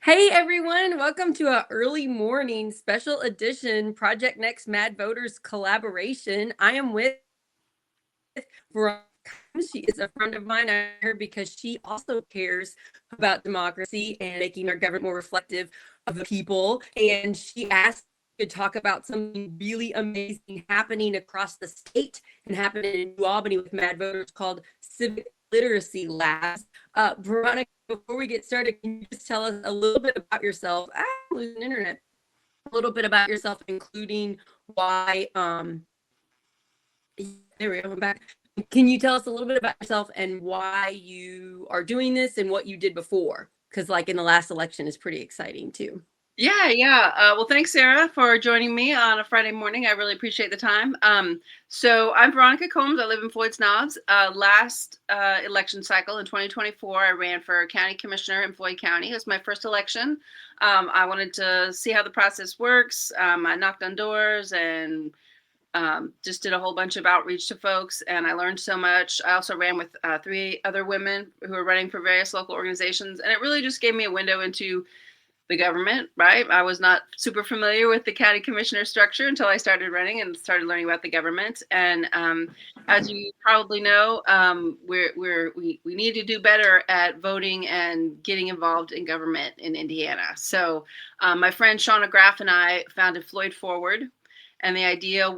Hey everyone, welcome to a early morning special edition Project Next MadVoters collaboration. I am with Veronica Combs. She is a friend of mine. I met her because she also cares about democracy and making our government more reflective of the people. And she asked to talk about something really amazing happening across the state and happening in New Albany with MadVoters called Civics Literacy Labs. Veronica, before we get started, can you just tell us a little bit about yourself? I'm losing internet. A little bit about yourself, including why. There we go. I'm back. Can you tell us a little bit about yourself and why you are doing this and what you did before? Because, like in the last election, is pretty exciting too. Yeah. Well, thanks, Sarah, for joining me on a Friday morning. I really appreciate the time. So I'm Veronica Combs. I live in Floyd's Knobs. Last election cycle in 2024, I ran for county commissioner in Floyd County. It was my first election. I wanted to see how the process works. I knocked on doors and just did a whole bunch of outreach to folks, and I learned so much. I also ran with 3 other women who were running for various local organizations, and it really just gave me a window into the government, right? I was not super familiar with the county commissioner structure until I started running and started learning about the government. And as you probably know, we need to do better at voting and getting involved in government in Indiana. So my friend Shauna Graff and I founded Floyd Forward. And the idea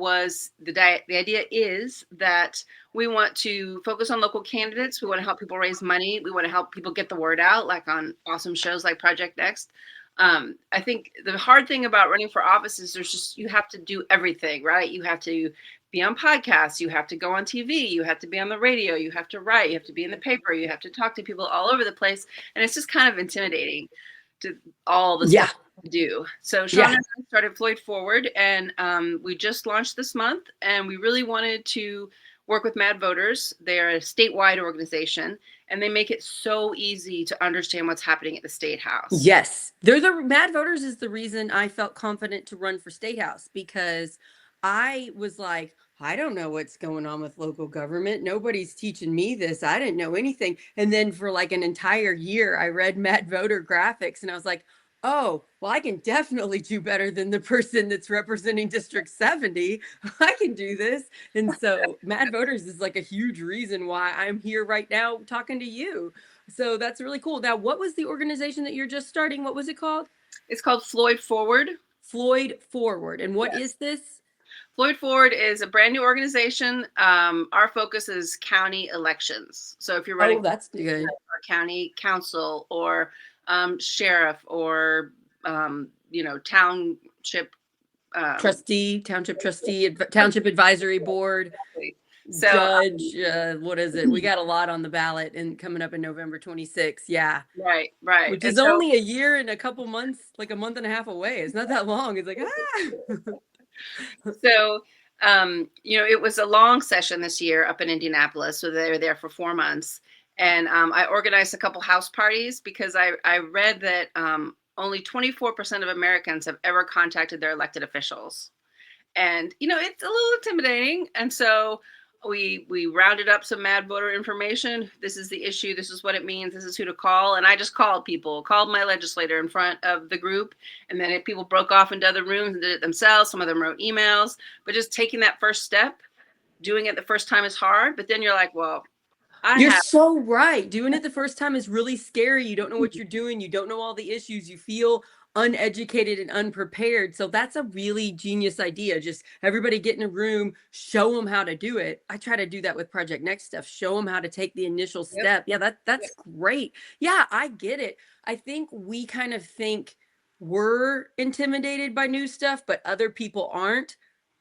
is that we want to focus on local candidates. We want to help people raise money. We want to help people get the word out, like on awesome shows like Project Next. I think the hard thing about running for office is you have to do everything, right? You have to be on podcasts, you have to go on TV, you have to be on the radio, you have to write, you have to be in the paper, you have to talk to people all over the place. And it's just kind of intimidating to all the stuff to do. So Sean and I started Floyd Forward, and we just launched this month, and we really wanted to work with MadVoters. They're a statewide organization, and they make it so easy to understand what's happening at the state house. Yes, they're the MadVoters is the reason I felt confident to run for state house, because I was like, I don't know what's going on with local government. Nobody's teaching me this. I didn't know anything. And then for like an entire year, I read MadVoter graphics and I was like, oh, well, I can definitely do better than the person that's representing District 70. I can do this. And so MadVoters is like a huge reason why I'm here right now talking to you. So that's really cool. Now, what was the organization that you're just starting? What was it called? It's called Floyd Forward. Floyd Forward. And what is this? Floyd Forward is a brand new organization. Our focus is county elections. So if you're running that's good. for county council or sheriff or township Township trustee, township advisory board, so, judge, what is it? We got a lot on the ballot and coming up in November 26th. Yeah. Right. Which is only a year and a couple months, like a month and a half away. It's not that long. It's like, So, it was a long session this year up in Indianapolis. So they were there for 4 months. And I organized a couple house parties because I read that only 24% of Americans have ever contacted their elected officials. And, it's a little intimidating. And so we rounded up some MadVoter information. This is the issue. This is what it means. This is who to call. And I just called my legislator in front of the group. And then people broke off into other rooms and did it themselves. Some of them wrote emails. But just taking that first step, doing it the first time is hard. But then you're like, well, you're so right. Doing it the first time is really scary. You don't know what you're doing. You don't know all the issues. You feel uneducated and unprepared. So that's a really genius idea. Just everybody get in a room, show them how to do it. I try to do that with Project Next stuff. Show them how to take the initial step. Yeah, that's great. Yeah, I get it. I think we kind of think we're intimidated by new stuff, but other people aren't.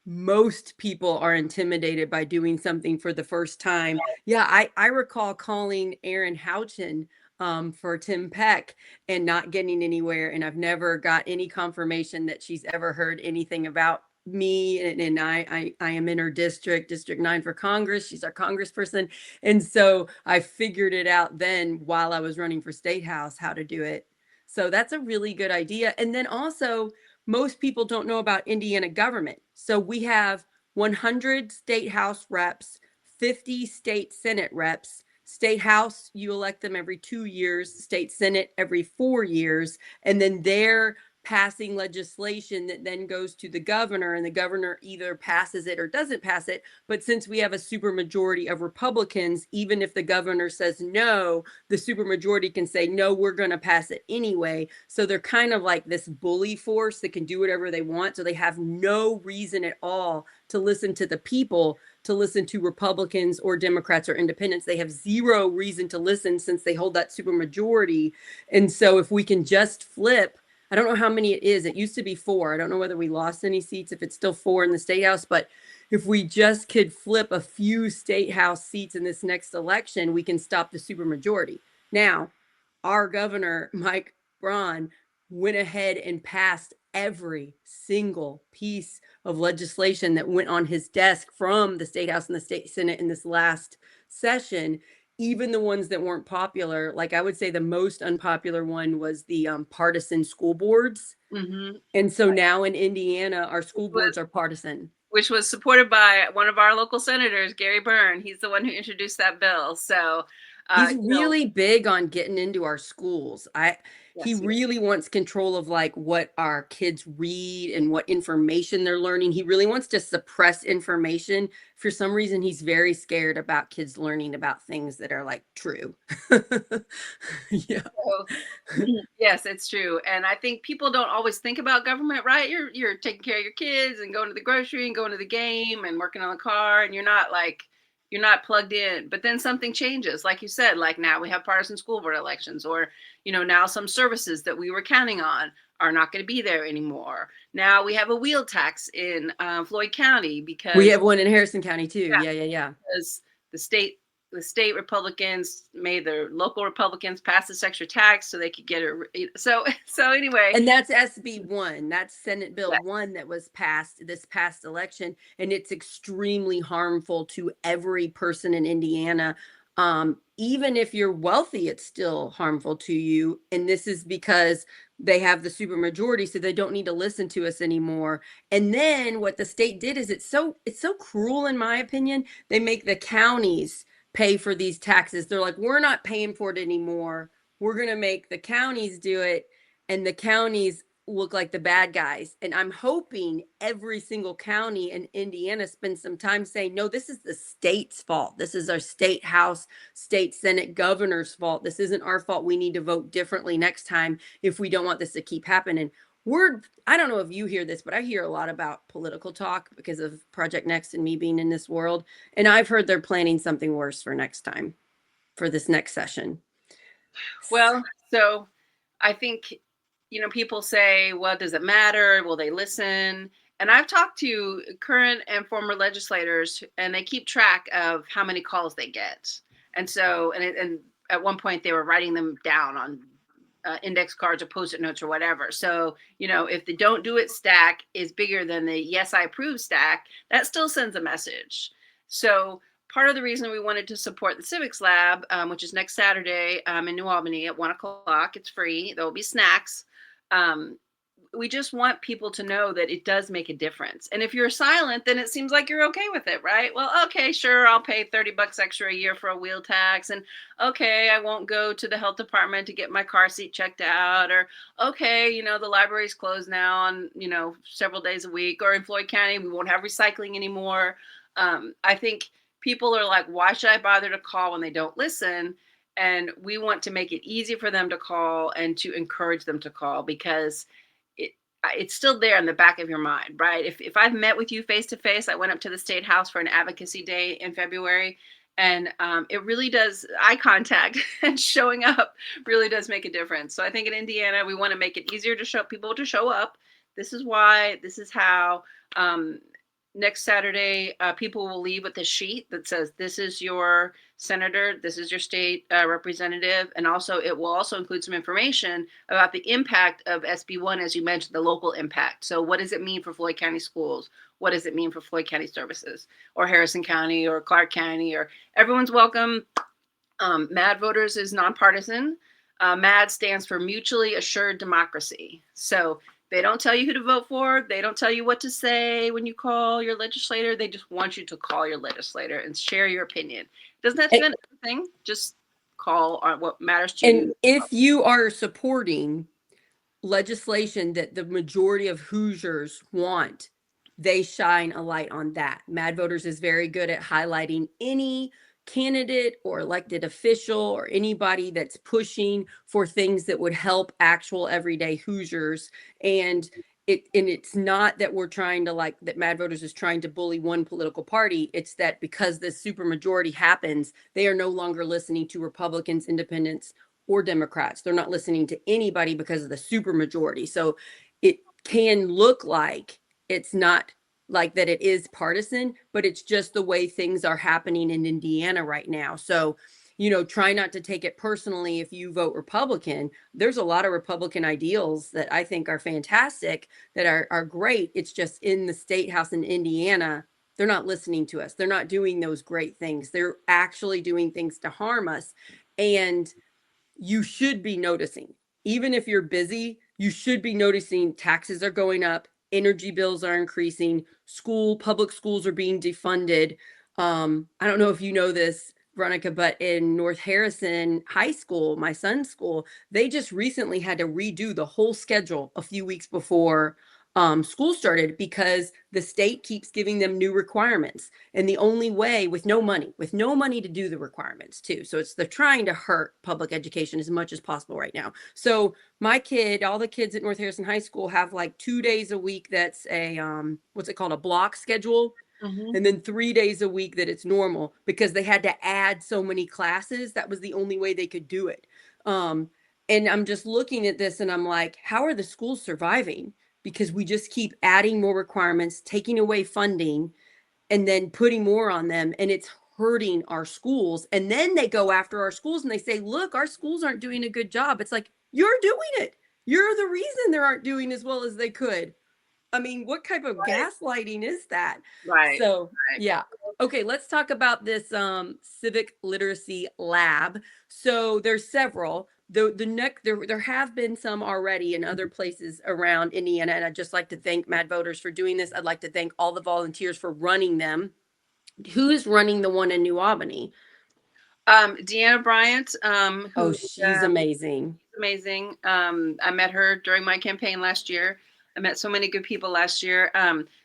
Most people are intimidated by doing something for the first time. Yeah, I recall calling Erin Houchin for Tim Peck and not getting anywhere. And I've never got any confirmation that she's ever heard anything about me. And I am in her District 9 for Congress. She's our congressperson. And so I figured it out then while I was running for State House, how to do it. So that's a really good idea. And then also, most people don't know about Indiana government. So we have 100 state house reps, 50 state senate reps, State House, you elect them every 2 years, state Senate every 4 years, and then they're passing legislation that then goes to the governor, and the governor either passes it or doesn't pass it. But since we have a supermajority of Republicans, even if the governor says no, the supermajority can say, no, we're going to pass it anyway. So they're kind of like this bully force that can do whatever they want. So they have no reason at all to listen to the people, to listen to Republicans or Democrats or independents. They have zero reason to listen since they hold that supermajority. And so if we can just flip, I don't know how many it is. It used to be 4. I don't know whether we lost any seats, if it's still 4 in the state house, but if we just could flip a few state house seats in this next election, we can stop the supermajority. Now, our governor, Mike Braun, went ahead and passed every single piece of legislation that went on his desk from the state house and the state senate in this last session, even the ones that weren't popular. Like, I would say the most unpopular one was the partisan school boards. Mm-hmm. And so now in Indiana, our school boards are partisan. Which was supported by one of our local senators, Gary Byrne. He's the one who introduced that bill. So he's really big on getting into our schools. He really wants control of like what our kids read and what information they're learning. He really wants to suppress information. For some reason, he's very scared about kids learning about things that are like true. Yeah. So, yes, it's true. And I think people don't always think about government, right? You're taking care of your kids and going to the grocery and going to the game and working on the car, and you're not plugged in. But then something changes, like you said, like now we have partisan school board elections, or now some services that we were counting on are not going to be there anymore. Now we have a wheel tax in Floyd County because we have one in Harrison County too. Yeah. Because the state Republicans made their local Republicans pass this extra tax so they could get it. So anyway. And that's SB 1. That's Senate Bill 1 that was passed this past election. And it's extremely harmful to every person in Indiana. Even if you're wealthy, it's still harmful to you. And this is because they have the supermajority, so they don't need to listen to us anymore. And then what the state did is it's so cruel, in my opinion. They make the counties pay for these taxes. They're like, we're not paying for it anymore. We're going to make the counties do it. And the counties look like the bad guys. And I'm hoping every single county in Indiana spends some time saying, no, this is the state's fault. This is our state house, state senate, governor's fault. This isn't our fault. We need to vote differently next time if we don't want this to keep happening. I don't know if you hear this, but I hear a lot about political talk because of Project Next and me being in this world. And I've heard they're planning something worse for next time, for this next session. Well, so I think, people say, well, does it matter? Will they listen? And I've talked to current and former legislators, and they keep track of how many calls they get. And so, and at one point they were writing them down on index cards or post-it notes or whatever. So, if the don't do it stack is bigger than the yes, I approve stack, that still sends a message. So part of the reason we wanted to support the Civics Lab, which is next Saturday in New Albany at 1:00, it's free. There will be snacks. We just want people to know that it does make a difference. And if you're silent, then it seems like you're okay with it, right? Well, okay, sure, I'll pay $30 extra a year for a wheel tax. And okay, I won't go to the health department to get my car seat checked out. Or okay, the library's closed now on, several days a week. Or in Floyd County, we won't have recycling anymore. I think people are like, why should I bother to call when they don't listen? And we want to make it easy for them to call and to encourage them to call, because it's still there in the back of your mind, right? If I've met with you face to face, I went up to the State House for an advocacy day in February, and it really does, eye contact and showing up really does make a difference. So I think in Indiana, we want to make it easier to show people to show up. This is why, this is how. Next Saturday, people will leave with a sheet that says, this is your senator, this is your state representative. And also, it will also include some information about the impact of SB 1, as you mentioned, the local impact. So what does it mean for Floyd County schools? What does it mean for Floyd County services, or Harrison County, or Clark County, or everyone's welcome. MadVoters is nonpartisan. MAD stands for Mutually Assured Democracy. So They don't tell you who to vote for. They don't tell you what to say when you call your legislator. They just want you to call your legislator and share your opinion. It doesn't have to be on everything. Just call on what matters to And you. if you are supporting legislation that the majority of Hoosiers want, they shine a light on that. MadVoters is very good at highlighting any candidate or elected official or anybody that's pushing for things that would help actual everyday Hoosiers. And it's not that we're trying to like that MadVoters is trying to bully one political party. It's that because this supermajority happens, they are no longer listening to Republicans, independents, or Democrats. They're not listening to anybody because of the supermajority. So it can look like it's not like that it is partisan, but it's just the way things are happening in Indiana right now. So, try not to take it personally if you vote Republican. There's a lot of Republican ideals that I think are fantastic, that are great. It's just in the state house in Indiana, they're not listening to us. They're not doing those great things. They're actually doing things to harm us. And you should be noticing, even if you're busy, you should be noticing taxes are going up, energy bills are increasing, public schools are being defunded. I don't know if you know this, Veronica, but in North Harrison High School, my son's school, they just recently had to redo the whole schedule a few weeks before school started because the state keeps giving them new requirements. And the only way, with no money to do the requirements too. So they're trying to hurt public education as much as possible right now. So all the kids at North Harrison High School have like 2 days a week. That's a, what's it called? A block schedule. Mm-hmm. And then 3 days a week that it's normal because they had to add so many classes. That was the only way they could do it. And I'm just looking at this and I'm like, how are the schools surviving? Because we just keep adding more requirements, taking away funding, and then putting more on them. And it's hurting our schools. And then they go after our schools and they say, look, our schools aren't doing a good job. It's like, you're doing it. You're the reason they aren't doing as well as they could. I mean, what type of gaslighting is that? Right. So, Right. yeah. Okay, let's talk about this Civic Literacy Lab. So there's several. There have been some already in other places around Indiana, and I'd just like to thank MadVoters for doing this. I'd like to thank all the volunteers for running them. Who is running the one in New Albany? Deanna Bryant, Oh, who she's amazing. amazing. I met her during my campaign last year. I met so many good people last year.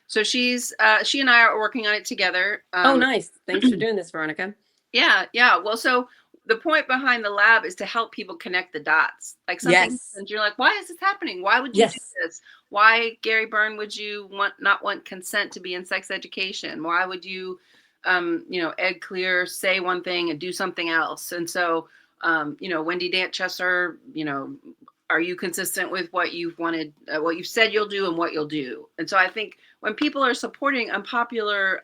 So she and I are working on it together. Oh, nice. Thanks for doing this, Veronica. Yeah. Well, so the point behind the lab is to help people connect the dots. Like something Yes. happens, you're like, why is this happening? Why would you do this? Why, Gary Byrne, would you not want consent to be in sex education? Why would you, Ed Clear say one thing and do something else? And so, Wendy Dantchesser, are you consistent with what you've wanted, what you've said you'll do and what you'll do? And so I think when people are supporting unpopular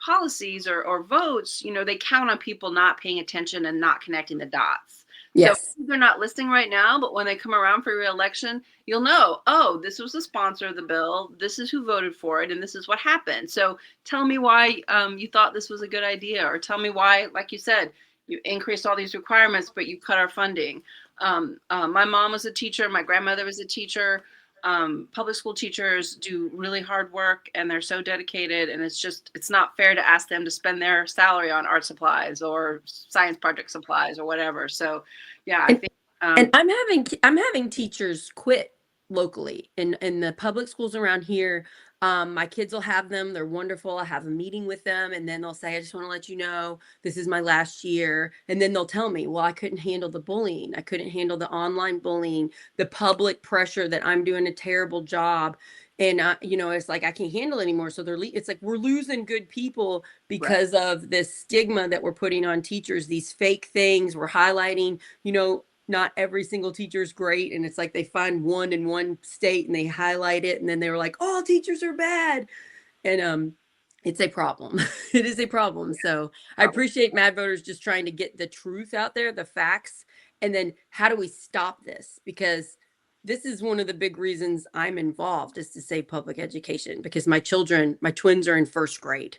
policies or votes, they count on people not paying attention and not connecting the dots. Yes. So they're not listening right now, but when they come around for re-election, you'll know, oh, this was the sponsor of the bill, this is who voted for it, and this is what happened. So tell me why you thought this was a good idea, or tell me why, like you said, you increased all these requirements, but you cut our funding. My mom was a teacher, my grandmother was a teacher. Public school teachers do really hard work and they're so dedicated, and it's not fair to ask them to spend their salary on art supplies or science project supplies or whatever. So yeah, I think and I'm having teachers quit locally in the public schools around here. My kids will have them. They're wonderful. I have a meeting with them and then they'll say, I just want to let you know, this is my last year. And then they'll tell me, well, I couldn't handle the bullying. I couldn't handle the online bullying, the public pressure that I'm doing a terrible job. And, it's like, I can't handle anymore. So it's like, we're losing good people because of this stigma that we're putting on teachers, these fake things we're highlighting, not every single teacher is great. And it's like they find one in one state and they highlight it. And then they were like, all teachers are bad. And it's a problem. It is a problem. So I appreciate MadVoters just trying to get the truth out there, the facts. And then how do we stop this? Because this is one of the big reasons I'm involved, is to save public education, because my twins are in first grade.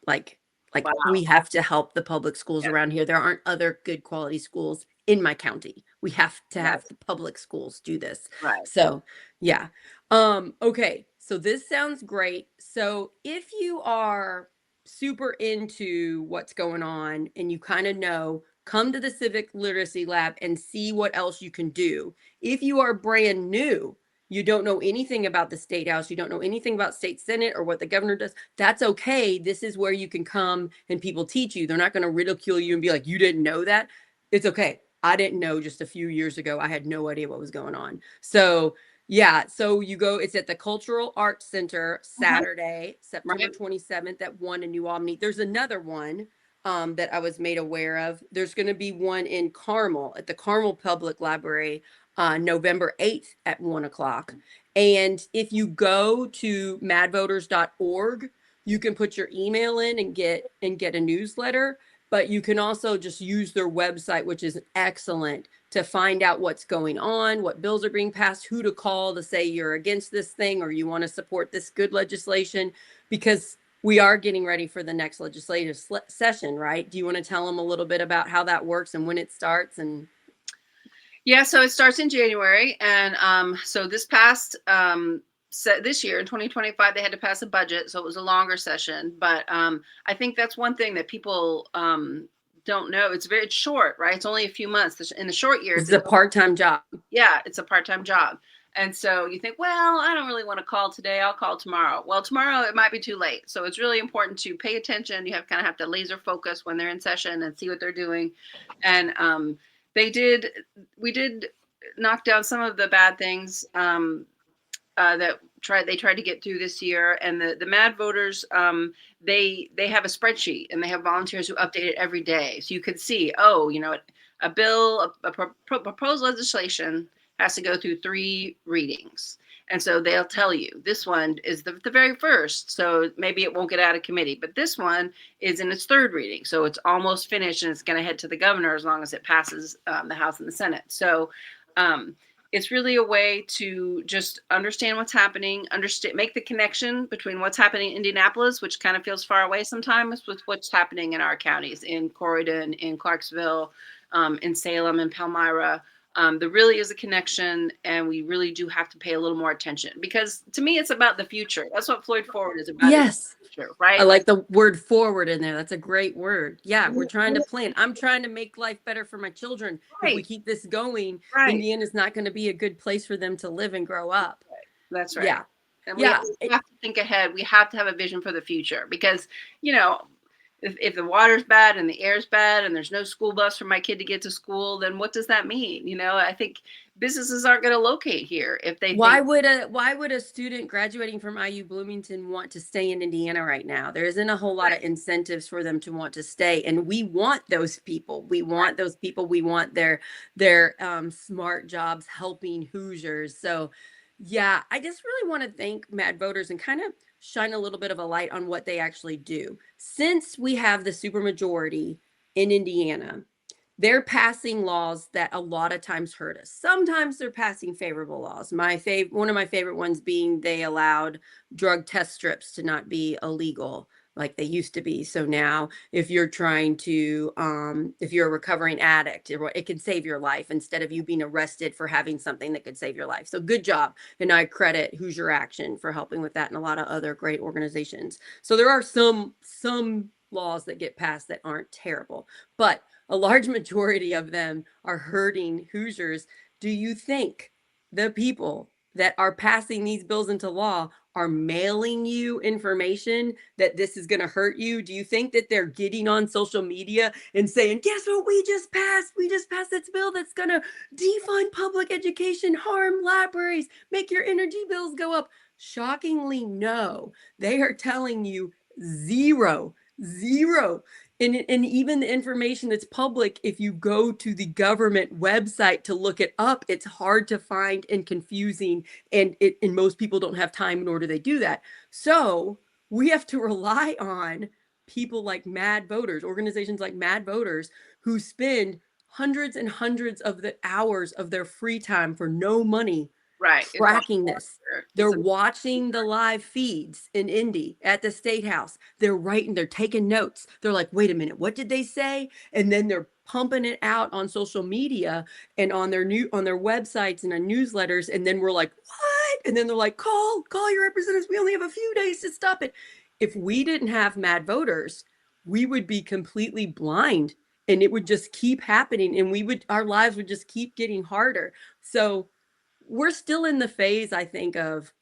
Like wow. We have to help the public schools around here. There aren't other good quality schools in my county. We have to Right. have the public schools do this. Right. So yeah. Okay, so this sounds great. So if you are super into what's going on and you kind of know, come to the Civic Literacy Lab and see what else you can do. If you are brand new, you don't know anything about the state house, you don't know anything about state senate or what the governor does, that's okay. This is where you can come and people teach you. They're not going to ridicule you and be like, you didn't know that. It's okay. I didn't know just a few years ago. I had no idea what was going on. So yeah, so you go, it's at the Cultural Arts Center Saturday, September Right. 27th at 1 in New Albany. There's another one that I was made aware of. There's going to be one in Carmel at the Carmel Public Library November 8th at 1 o'clock. And if you go to madvoters.org, you can put your email in and get a newsletter, but you can also just use their website, which is excellent, to find out what's going on, what bills are being passed, who to call to say you're against this thing or you want to support this good legislation, because we are getting ready for the next legislative session, right? Do you want to tell them a little bit about how that works and when it starts? And Yeah, so it starts in January, and so this past this year in 2025, they had to pass a budget, so it was a longer session. But I think that's one thing that people don't know. It's short, right? It's only a few months. In the short years, it's a part-time job. Yeah, it's a part-time job. And so you think, well, I don't really want to call today. I'll call tomorrow. Well, tomorrow it might be too late. So it's really important to pay attention. You have to laser focus when they're in session and see what they're doing. And we did knock down some of the bad things that they tried to get through this year. And the MadVoters, they have a spreadsheet and they have volunteers who update it every day. So you could see, a bill, a proposed legislation has to go through 3 readings. And so they'll tell you this one is the very first. So maybe it won't get out of committee, but this one is in its 3rd reading. So it's almost finished and it's going to head to the governor as long as it passes the House and the Senate. So it's really a way to just understand what's happening, make the connection between what's happening in Indianapolis, which kind of feels far away sometimes, with what's happening in our counties, in Corydon, in Clarksville, in Salem, and Palmyra. There really is a connection, and we really do have to pay a little more attention, because to me, it's about the future. That's what Floyd Forward is about. Yes. Future, right? I like the word forward in there. That's a great word. Yeah, we're trying to plan. I'm trying to make life better for my children. If we keep this going, Indiana's not going to be a good place for them to live and grow up. That's right. Yeah. And we have to think ahead. We have to have a vision for the future, because, if the water's bad and the air's bad and there's no school bus for my kid to get to school, then what does that mean? I think businesses aren't going to locate here if they why would a student graduating from IU Bloomington want to stay in Indiana right now? There isn't a whole lot of incentives for them to want to stay, and we want those people. We want those people. We want their smart jobs helping Hoosiers. So yeah, I just really want to thank MadVoters and kind of shine a little bit of a light on what they actually do. Since we have the supermajority in Indiana, they're passing laws that a lot of times hurt us. Sometimes they're passing favorable laws. One of my favorite ones being they allowed drug test strips to not be illegal like they used to be. So now if you're trying to, if you're a recovering addict, it can save your life instead of you being arrested for having something that could save your life. So good job. And I credit Hoosier Action for helping with that and a lot of other great organizations. So there are some laws that get passed that aren't terrible, but a large majority of them are hurting Hoosiers. Do you think the people that are passing these bills into law are mailing you information that this is going to hurt you? Do you think that they're getting on social media and saying, guess what we just passed? We just passed this bill that's going to defund public education, harm libraries, make your energy bills go up? Shockingly, no. They are telling you zero. And even the information that's public, if you go to the government website to look it up, it's hard to find and confusing. And most people don't have time, nor do they do that. So we have to rely on people like MadVoters, organizations like MadVoters, who spend hundreds and hundreds of the hours of their free time for no money tracking this. They're watching the live feeds in Indy at the State House. They're taking notes. They're like, wait a minute, what did they say? And then they're pumping it out on social media and on their websites and on newsletters, and then we're like, what? And then they're like, call your representatives. We only have a few days to stop it. If we didn't have MadVoters, we would be completely blind, and it would just keep happening, and our lives would just keep getting harder. So we're still in the phase, I think, of,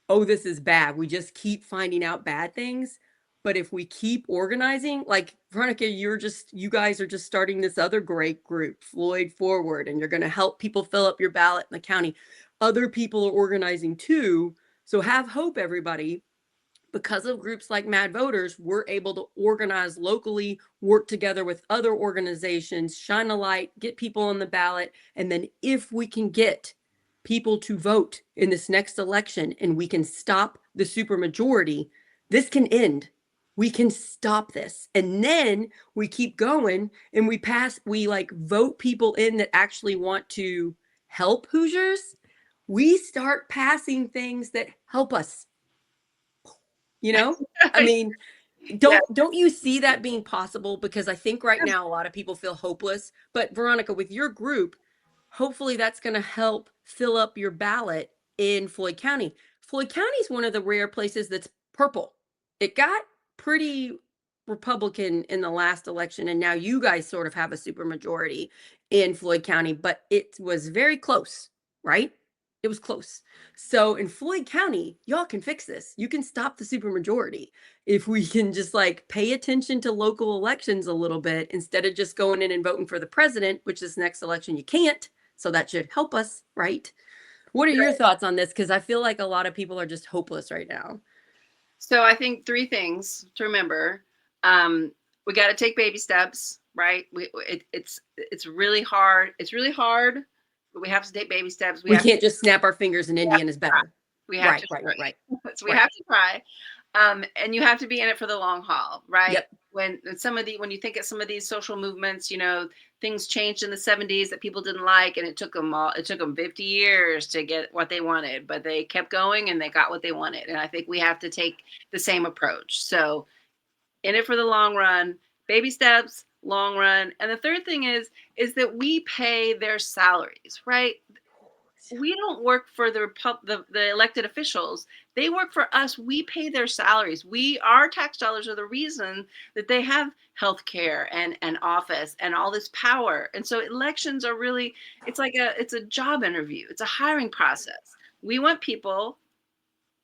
oh, this is bad. We just keep finding out bad things. But if we keep organizing, like Veronica, you guys are just starting this other great group, Floyd Forward, and you're going to help people fill up your ballot in the county. Other people are organizing too. So have hope, everybody. Because of groups like MadVoters, we're able to organize locally, work together with other organizations, shine a light, get people on the ballot. And then if we can get people to vote in this next election and we can stop the supermajority, this can end. We can stop this. And then we keep going and we like vote people in that actually want to help Hoosiers. We start passing things that help us. I mean, Yeah. don't you see that being possible? Because I think right now a lot of people feel hopeless. But Veronica, with your group, hopefully that's going to help fill up your ballot in Floyd County. Floyd County is one of the rare places that's purple. It got pretty Republican in the last election, and now you guys sort of have a supermajority in Floyd County, but it was very close, right? It was close. So in Floyd County, y'all can fix this. You can stop the supermajority if we can just like pay attention to local elections a little bit instead of just going in and voting for the president, which this next election you can't. So that should help us, right? What are your thoughts on this? Because I feel like a lot of people are just hopeless right now. So I think three things to remember. We got to take baby steps, right? It's really hard. It's really hard, but we have to take baby steps. We can't just snap our fingers and Indiana's better. We have Right. So we have to try. And you have to be in it for the long haul, right? Yep. When you think of some of these social movements, things changed in the 70s that people didn't like, and it took them 50 years to get what they wanted, but they kept going and they got what they wanted. And I think we have to take the same approach. So in it for the long run, baby steps, long run. And the third thing is that we pay their salaries, right? We don't work for the elected officials. They work for us. We pay their salaries. Our tax dollars are the reason that they have health care and office and all this power. And so elections are really, it's a job interview. It's a hiring process. We want people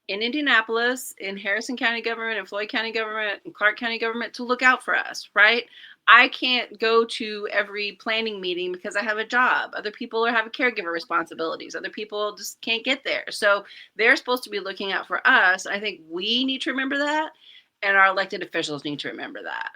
in Indianapolis, in Harrison County government, in Floyd County government, and Clark County government to look out for us, right? I can't go to every planning meeting because I have a job. Other people have caregiver responsibilities. Other people just can't get there. So they're supposed to be looking out for us. I think we need to remember that, and our elected officials need to remember that.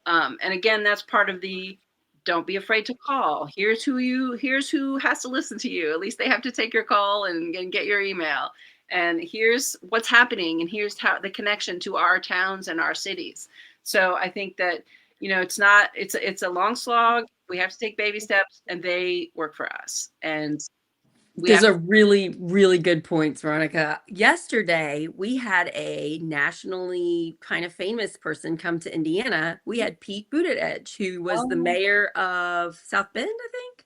And again, that's part of the don't be afraid to call. Here's who has to listen to you. At least they have to take your call and get your email. And here's what's happening, and here's how the connection to our towns and our cities. So I think that, it's a long slog. We have to take baby steps, and they work for us. And those are really, really good points, Veronica. Yesterday, we had a nationally kind of famous person come to Indiana. We had Pete Buttigieg, who was the mayor of South Bend, I think.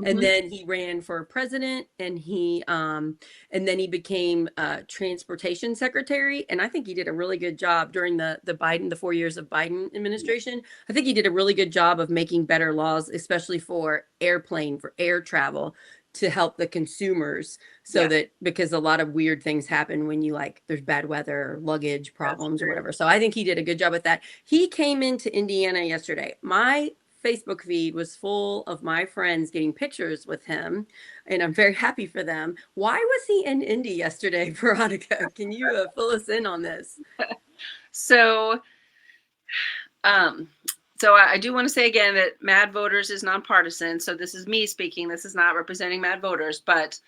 And then he ran for president, and then he became transportation secretary. And I think he did a really good job during the 4 years of Biden administration. I think he did a really good job of making better laws, especially for air travel, to help the consumers, so that, because a lot of weird things happen when there's bad weather, or luggage problems, or whatever. So I think he did a good job with that. He came into Indiana yesterday. My Facebook feed was full of my friends getting pictures with him, and I'm very happy for them. Why was he in Indy yesterday, Veronica? Can you fill us in on this? So I do want to say again that MadVoters is nonpartisan. So this is me speaking. This is not representing MadVoters, but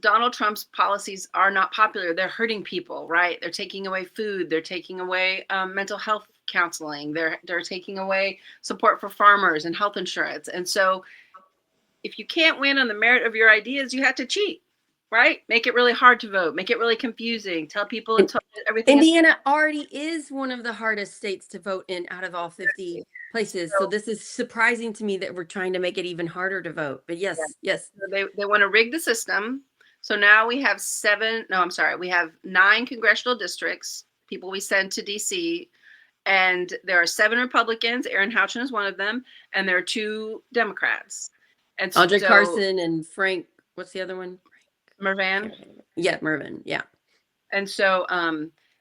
Donald Trump's policies are not popular. They're hurting people, right? They're taking away food. They're taking away mental health counseling. They're taking away support for farmers and health insurance. And so if you can't win on the merit of your ideas, you have to cheat. right? Make it really hard to vote. Make it really confusing. Tell people And everything is Indiana already is one of the hardest states to vote in out of all 50 places. So so, this is surprising to me that we're trying to make it even harder to vote. But yeah. yes, yes. So they want to rig the system. So now we have we have 9 congressional districts, people we send to DC, and there are 7 Republicans. Aaron Houchin is one of them, and there are 2 Democrats. And Andre so Carson and Frank, what's the other one? Mervan. Yeah, Mervin. Yeah. And so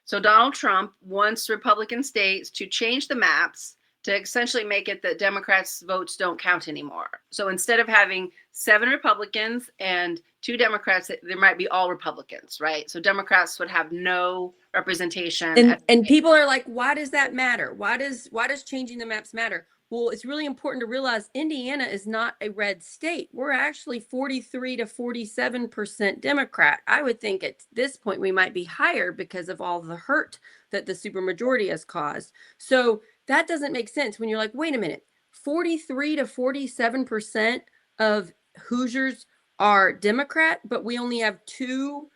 Donald Trump wants Republican states to change the maps to essentially make it that Democrats' votes don't count anymore. So instead of having 7 Republicans and 2 Democrats, there might be all Republicans, right? So Democrats would have no representation. And people are like, why does that matter? Why does changing the maps matter? Well, it's really important to realize Indiana is not a red state. We're actually 43 to 47% Democrat. I would think at this point we might be higher because of all the hurt that the supermajority has caused. So that doesn't make sense when you're like, wait a minute, 43 to 47% of Hoosiers are Democrat, but we only have 2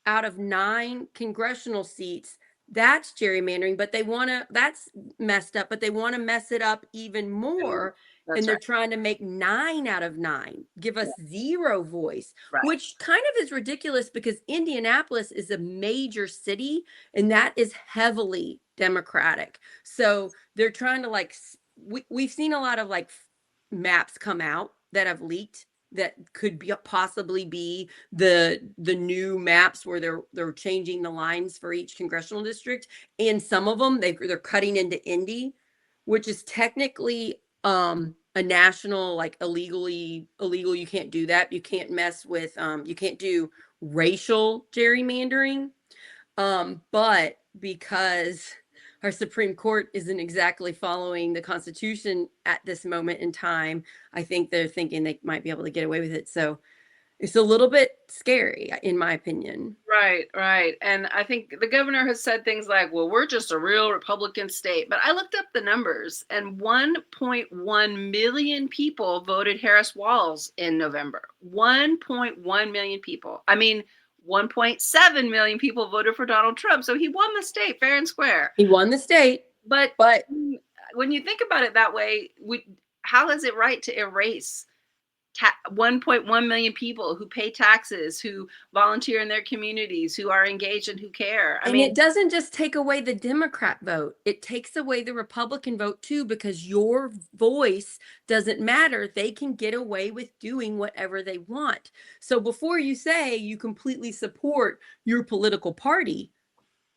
out of 9 congressional seats. That's gerrymandering, but that's messed up, but they want to mess it up even more. And they're trying to make 9 out of 9, give us 0 voice, which kind of is ridiculous because Indianapolis is a major city and that is heavily Democratic. So they're trying to we've seen a lot of maps come out that have leaked that could be possibly be the new maps where they're changing the lines for each congressional district, and some of them they're cutting into Indy, which is technically a national illegal. You can't do that. You can't mess with you can't do racial gerrymandering, but because our Supreme Court isn't exactly following the Constitution at this moment in time, I think they're thinking they might be able to get away with it. So it's a little bit scary, in my opinion. Right. And I think the governor has said things like, well, we're just a real Republican state. But I looked up the numbers, and 1.1 million people voted Harris Walls in November. 1.1 million people. I mean, 1.7 million people voted for Donald Trump. So he won the state fair and square. He won the state. But when you think about it that way, how is it right to erase 1.1 million people who pay taxes, who volunteer in their communities, who are engaged and who care? I mean, it doesn't just take away the Democrat vote. It takes away the Republican vote too, because your voice doesn't matter. They can get away with doing whatever they want. So before you say you completely support your political party,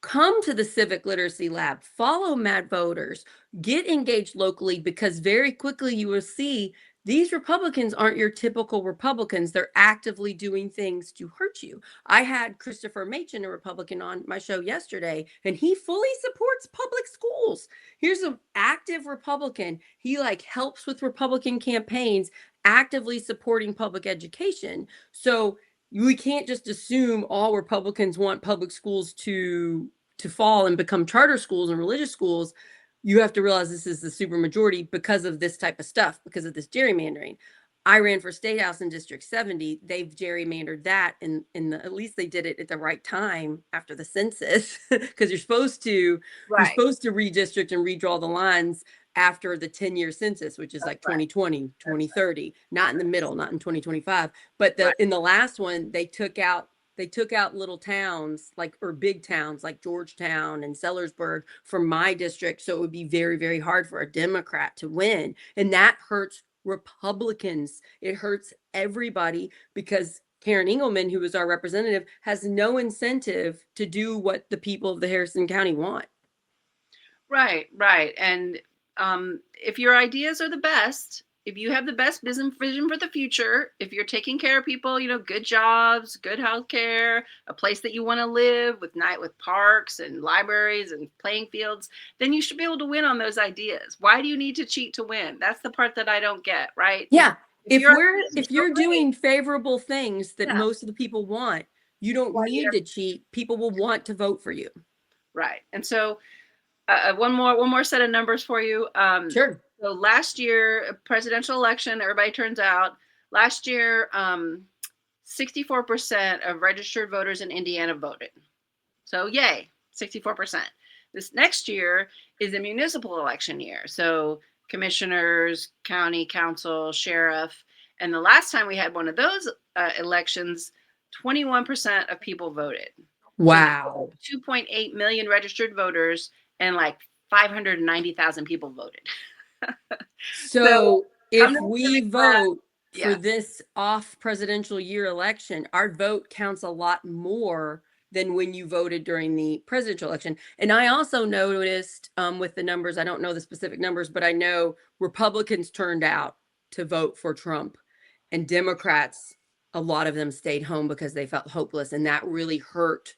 come to the Civic Literacy Lab, follow MadVoters, get engaged locally, because very quickly you will see these Republicans aren't your typical Republicans. They're actively doing things to hurt you. I had Christopher Machen, a Republican, on my show yesterday, and he fully supports public schools. Here's an active Republican. He helps with Republican campaigns, actively supporting public education. So we can't just assume all Republicans want public schools to fall and become charter schools and religious schools. You have to realize this is the supermajority because of this type of stuff, because of this gerrymandering. I ran for State House in District 70. They've gerrymandered that, and at least they did it at the right time after the census, because you're supposed to redistrict and redraw the lines after the 10-year census, which is 2020, 2030, not in the middle, not in 2025. But in the last one, they took out little towns or big towns like Georgetown and Sellersburg from my district. So it would be very, very hard for a Democrat to win. And that hurts Republicans. It hurts everybody, because Karen Engelman, who is our representative, has no incentive to do what the people of the Harrison County want. Right. And if your ideas are the best, if you have the best business vision for the future, if you're taking care of people, good jobs, good health care, a place that you want to live with parks and libraries and playing fields, then you should be able to win on those ideas. Why do you need to cheat to win? That's the part that I don't get, right? Yeah. If you're doing favorable things that most of the people want, you don't need to cheat. People will want to vote for you. Right. And so one more set of numbers for you. Sure. So last year, presidential election, everybody turns out. Last year, 64% of registered voters in Indiana voted. So yay, 64%. This next year is a municipal election year. So commissioners, county council, sheriff. And the last time we had one of those elections, 21% of people voted. So Wow. 2.8 million registered voters and like 590,000 people voted. So So come if to the we Civics Lab. vote for Yeah. this off presidential year election, our vote counts a lot more than when you voted during the presidential election. And I also noticed with the numbers, I don't know the specific numbers, but I know Republicans turned out to vote for Trump, and Democrats, a lot of them stayed home because they felt hopeless. And that really hurt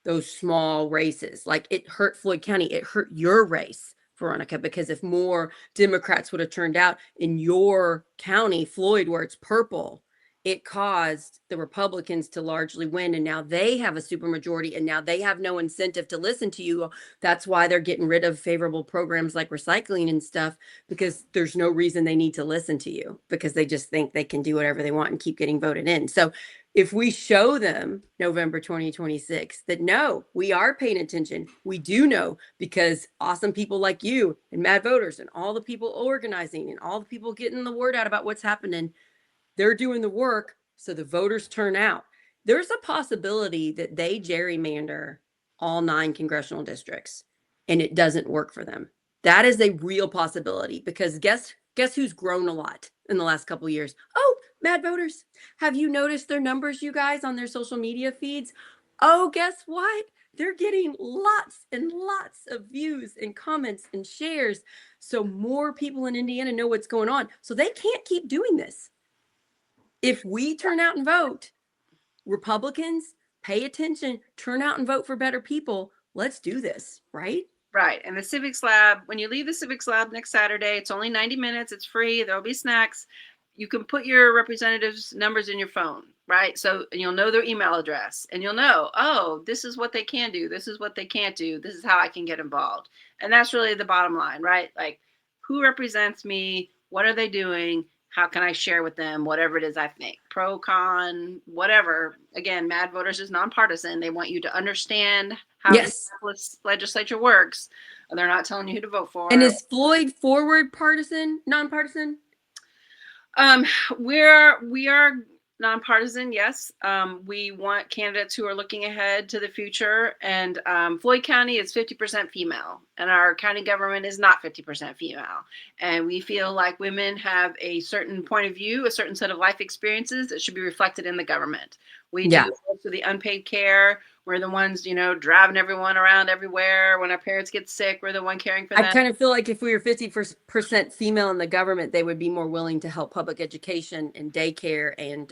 those small races. Like it hurt Floyd County, it hurt your race, Veronica, because if more Democrats would have turned out in your county, Floyd, where it's purple, it caused the Republicans to largely win. And now they have a supermajority, and now they have no incentive to listen to you. That's why they're getting rid of favorable programs like recycling and stuff, because there's no reason they need to listen to you, because they just think they can do whatever they want and keep getting voted in. So if we show them November 2026 that no, we are paying attention, we do know, because awesome people like you and MadVoters and all the people organizing and all the people getting the word out about what's happening, they're doing the work, so the voters turn out. There's a possibility that they gerrymander all 9 congressional districts and it doesn't work for them. That is a real possibility, because guess who's grown a lot in the last couple of years? Oh, MadVoters. Have you noticed their numbers, you guys, on their social media feeds? Oh, guess what? They're getting lots and lots of views and comments and shares. So more people in Indiana know what's going on. So they can't keep doing this. If we turn out and vote, Republicans, pay attention, turn out and vote for better people. Let's do this, right? Right. And the Civics Lab, when you leave the Civics Lab next Saturday, it's only 90 minutes. It's free. There'll be snacks. You can put your representatives' numbers in your phone, right? So and you'll know their email address, and you'll know, oh, this is what they can do. This is what they can't do. This is how I can get involved. And that's really the bottom line, right? Like, who represents me? What are they doing? How can I share with them whatever it is I think? Pro, con, whatever. Again, MadVoters is nonpartisan. They want you to understand how Yes. Indianapolis legislature works. They're not telling you who to vote for. And is Floyd forward partisan, nonpartisan? We are nonpartisan. Yes. We want candidates who are looking ahead to the future. And Floyd County is 50% female, and our county government is not 50% female. And we feel like women have a certain point of view, a certain set of life experiences that should be reflected in the government. We do most of the unpaid care. We're the ones, driving everyone around everywhere. When our parents get sick, we're the one caring for them. I kind of feel like if we were 50% female in the government, they would be more willing to help public education and daycare and,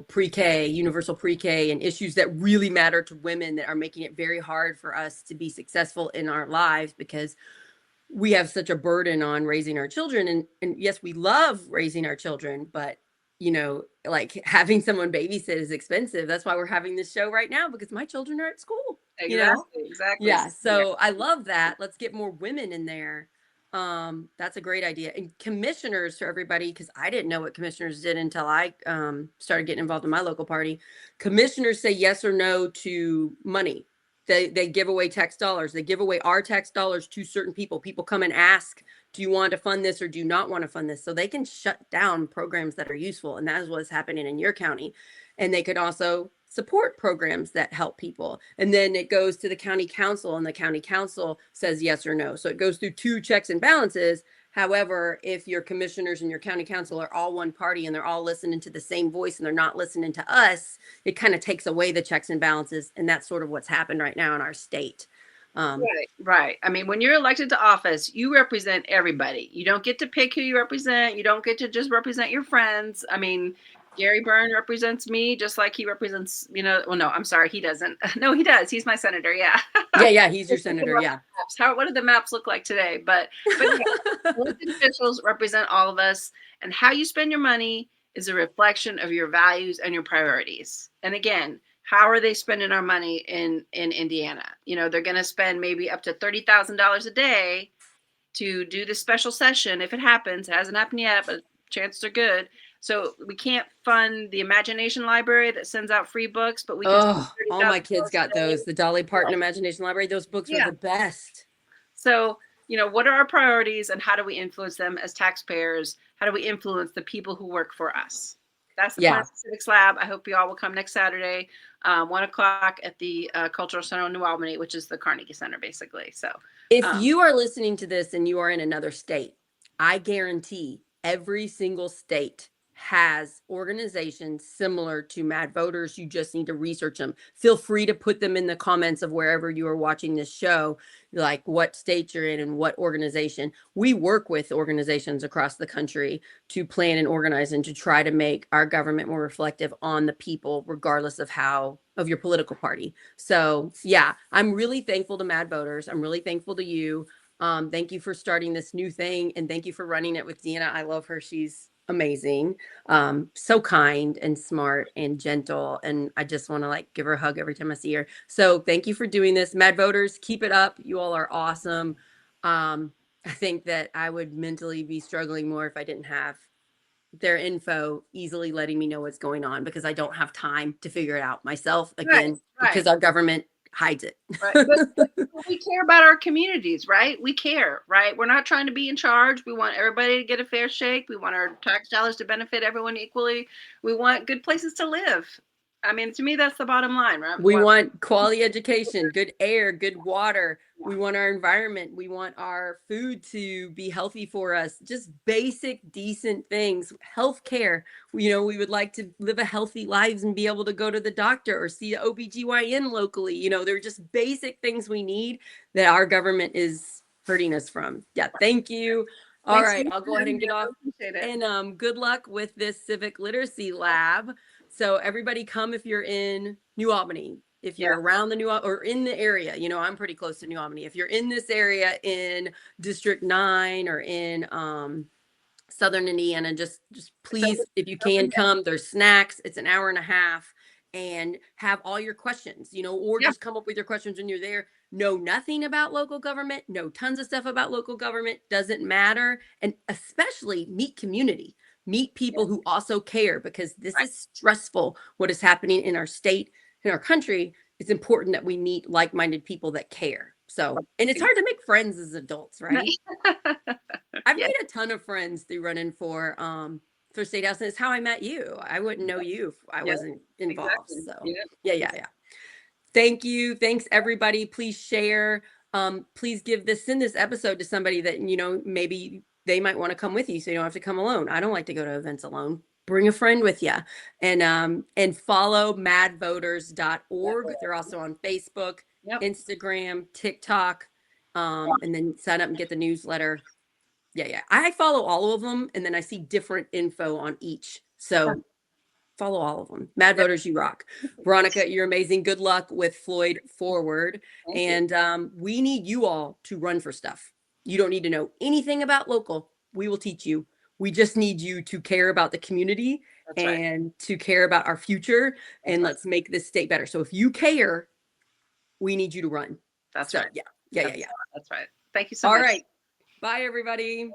pre-K, universal pre-K, and issues that really matter to women that are making it very hard for us to be successful in our lives, because we have such a burden on raising our children. And yes, we love raising our children, but like having someone babysit is expensive. That's why we're having this show right now, because my children are at school. Exactly. Yeah. So I love that. Let's get more women in there. That's a great idea. And commissioners for everybody, because I didn't know what commissioners did until I started getting involved in my local party. Commissioners say yes or no to money. They give away tax dollars. They give away our tax dollars to certain people. People come and ask, do you want to fund this or do you not want to fund this? So they can shut down programs that are useful. And that is what's happening in your county. And they could also support programs that help people. And then it goes to the county council, and the county council says yes or no. So it goes through 2 checks and balances. However, if your commissioners and your county council are all one party and they're all listening to the same voice and they're not listening to us, it kind of takes away the checks and balances. And that's sort of what's happened right now in our state. Right. I mean, when you're elected to office, you represent everybody. You don't get to pick who you represent. You don't get to just represent your friends. I mean, Gary Byrne represents me just like he represents, well, no, I'm sorry, he doesn't. No, he does. He's my senator. Yeah. Yeah. He's your senator. Yeah. What do the maps look like today? But yeah, elected officials represent all of us, and how you spend your money is a reflection of your values and your priorities. And again, how are they spending our money in Indiana? They're going to spend maybe up to $30,000 a day to do this special session. If it happens, it hasn't happened yet, but chances are good. So we can't fund the Imagination Library that sends out free books, but we can send Oh, all my kids $30,000 got today. those. The Dolly Parton Imagination Library. Those books are Yeah. the best. So, what are our priorities and how do we influence them as taxpayers? How do we influence the people who work for us? That's the plan of the Civics Lab. I hope you all will come next Saturday, 1 o'clock at the Cultural Center in New Albany, which is the Carnegie Center, basically. So if you are listening to this and you are in another state, I guarantee every single state has organizations similar to MadVoters. You just need to research them. Feel free to put them in the comments of wherever you are watching this show, like what state you're in and what organization. We work with organizations across the country to plan and organize and to try to make our government more reflective on the people, regardless of your political party. So yeah, I'm really thankful to MadVoters. I'm really thankful to you. Thank you for starting this new thing, and thank you for running it with Deanna. I love her. She's amazing. So kind and smart and gentle, and I just want to give her a hug every time I see her. So thank you for doing this. MadVoters, keep it up. You all are awesome. I think that I would mentally be struggling more if I didn't have their info easily letting me know what's going on, because I don't have time to figure it out myself, again, because our government hides it. Right. But we care about our communities, right? We care, right? We're not trying to be in charge. We want everybody to get a fair shake. We want our tax dollars to benefit everyone equally. We want good places to live. I mean, to me, that's the bottom line, right? We want quality education, good air, good water. We want our environment. We want our food to be healthy for us. Just basic, decent things. Healthcare. We would like to live a healthy lives and be able to go to the doctor or see an OBGYN locally. They're just basic things we need that our government is hurting us from. Yeah, thank you. All right, I'll go ahead and get off. And good luck with this Civic Literacy Lab. So everybody come if you're in New Albany, if you're around the or in the area. I'm pretty close to New Albany. If you're in this area in District 9 or in Southern Indiana, just please, if you can come. There's snacks. It's an hour and a half, and have all your questions, or just come up with your questions when you're there. Know nothing about local government, know tons of stuff about local government, doesn't matter. And especially meet community. Meet people who also care, because this is stressful, what is happening in our state, in our country. It's important that we meet like-minded people that care. So, and it's hard to make friends as adults, right? I've made a ton of friends through running for state house, and it's how I met you. I wouldn't know you if I wasn't involved. Exactly. So yeah. Thank you. Thanks everybody. Please share. Please send this episode to somebody that maybe they might want to come with you, so you don't have to come alone. I don't like to go to events alone. Bring a friend with you, and follow madvoters.org. They're also on Facebook, Instagram, TikTok, and then sign up and get the newsletter. Yeah. I follow all of them, and then I see different info on each. So follow all of them. MadVoters, you rock. Veronica, you're amazing. Good luck with Floyd Forward. And we need you all to run for stuff. You don't need to know anything about local. We will teach you. We just need you to care about the community and to care about our future. And let's make this state better. So if you care, we need you to run. That's right. Yeah. That's right. Thank you so much. All right. Bye, everybody.